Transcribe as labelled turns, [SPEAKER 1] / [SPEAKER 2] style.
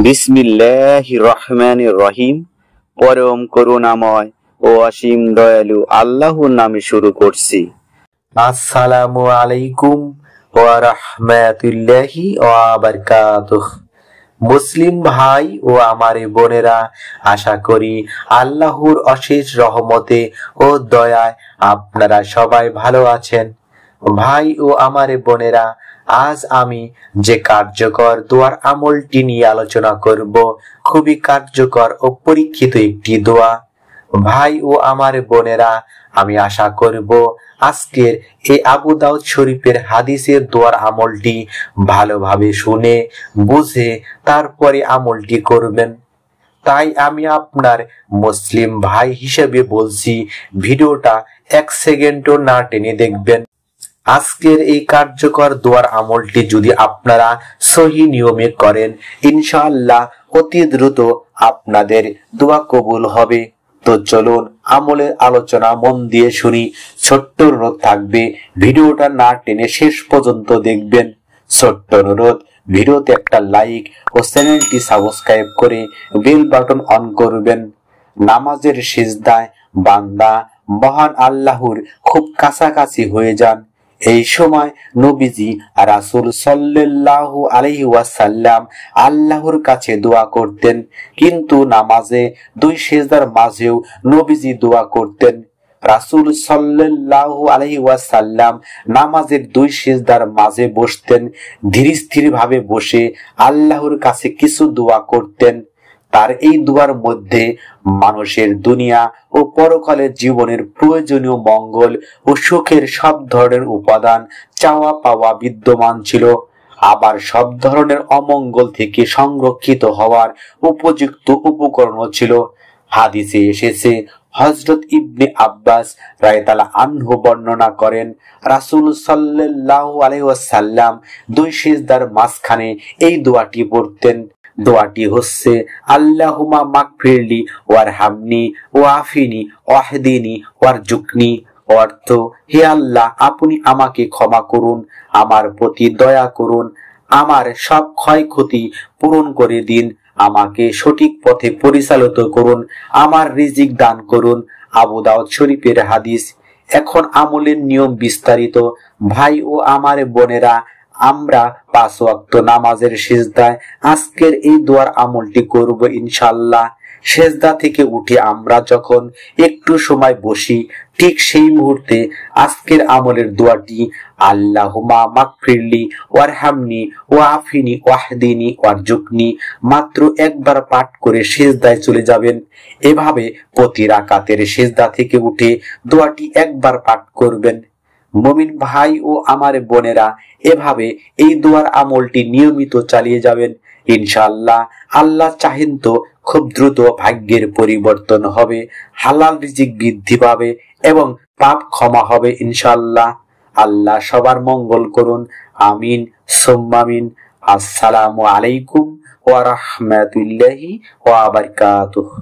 [SPEAKER 1] বিসমিল্লাহির রহমানির রহিম। পরম করুণাময় ও অসীম দয়ালু আল্লাহর নামে শুরু করছি।
[SPEAKER 2] আসসালামু আলাইকুম ওয়া রাহমাতুল্লাহি ওয়া বারাকাতুহু। মুসলিম ভাই ও আমার বোনেরা, আশা করি আল্লাহর অশেষ রহমতে ও দয়ায় আপনারা সবাই ভালো আছেন। ভাই ও আমার বোনেরা, আজ আমি যে কার্যকর দোয়ার আমলটি নিয়ে আলোচনা করব, খুবই কার্যকর ও পরীক্ষিত একটি দোয়া। ভাই ও আমার বোনেরা, আমি আশা করব আজকের এই আবু দাউদ শরীফের হাদিসের দোয়ার আমলটি ভালোভাবে শুনে বুঝে তারপরে আমলটি করবেন। তাই আমি আপনার মুসলিম ভাই হিসেবে বলছি, ভিডিওটা 1 সেকেন্ডও না টেনে দেখবেন। আজকের এই কার্যকর দোয়ার আমলটি যদি আপনারা সহি নিয়মে করেন, ইনশাআল্লাহ অতি দ্রুত আপনাদের দোয়া কবুল হবে। তো চলুন আমলের আলোচনা মন দিয়ে শুনি। ছোট্ট অনুরোধ থাকবে, ভিডিওটা না টেনে শেষ পর্যন্ত দেখবেন। ছোট্ট অনুরোধ, ভিডিওতে একটা লাইক ও চ্যানেলটি সাবস্ক্রাইব করে বেল বাটন অন করবেন। নামাজের সিজদায় বান্দা মহান আল্লাহর খুব কাছাকাছি হয়ে যান। এই সময় নবীজি রাসূল সাল্লাল্লাহু আলাইহি ওয়াসাল্লাম আল্লাহর কাছে দোয়া করতেন, কিন্তু নামাজে দুই সিজদার মাঝেও নবীজি দোয়া করতেন। রাসূল সাল্লাল্লাহু আলাইহি ওয়াসাল্লাম নামাজের দুই সিজদার মাঝে বসতেন, ধীর স্থির ভাবে বসে আল্লাহর কাছে কিছু দোয়া করতেন। তার এই দোয়ার মধ্যে মানুষের দুনিয়া ও পরকালের জীবনের প্রয়োজনীয় মঙ্গল ও সুখের সব ধরনের উপাদান চাওয়া পাওয়া বিদ্যমান ছিল, আবার সব ধরনের অমঙ্গল থেকে সংরক্ষিত হওয়ার উপযুক্ত উপকরণও ছিল। হাদিসে এসেছে, হযরত ইবনে আব্বাস রাদিয়াল্লাহু আনহু বর্ণনা করেন, রাসূল সাল্লাল্লাহু আলাইহি ওয়াসাল্লাম দুই সিজদার মাঝখানে এই দোয়াটি পড়তেন। দোয়াটি হচ্ছে, আল্লাহুম্মা মাগফিরলি ওয়ারহামনি ওয়াফিনি ওয়াহদিনি ওয়ারজুকনি। অর্থ, হে আল্লাহ, আপনি আমাকে ক্ষমা করুন, আমার প্রতি দয়া করুন, আমার সব ক্ষয়ক্ষতি পূরণ করে দিন, আমাকে সঠিক পথে পরিচালিত করুন, আমার রিজিক দান করুন। আবু দাউদ শরীফের হাদিস। এখন আমলের নিয়ম বিস্তারিত। ভাই ও আমার বোনেরা, আমরা 5 ওয়াক্ত নামাজের সিজদায় আজকের এই দোয়ার আমলটি করব ইনশাআল্লাহ। সিজদা থেকে উঠে আমরা যখন একটু সময় বসি, ঠিক সেই মুহূর্তে আজকের আমলের দোয়াটি, আল্লাহুম্মা মাগফিরলি ওয়ারহামনি ওয়াফিনি ওয়াহদিনি ওয়ারজুকনি, মাত্র একবার পাঠ করে সিজদায় চলে যাবেন। এভাবে প্রতি রাকাতের সিজদা থেকে উঠে দোয়াটি একবার পাঠ করবেন। মুমিন ভাই ও আমার বোনেরা, এভাবে এই দোয়ার আমলটি নিয়মিত চালিয়ে যাবেন। ইনশাআল্লাহ আল্লাহ চাহেন তো খুব দ্রুত ভাগ্যের পরিবর্তন হবে, হালাল রিজিক বৃদ্ধি পাবে এবং পাপ ক্ষমা হবে ইনশাআল্লাহ। আল্লাহ সবার মঙ্গল করুন। আমিন সুম্মা আমিন। আসসালামু আলাইকুম ওয়া রাহমাতুল্লাহি ওয়া বারাকাতুহু।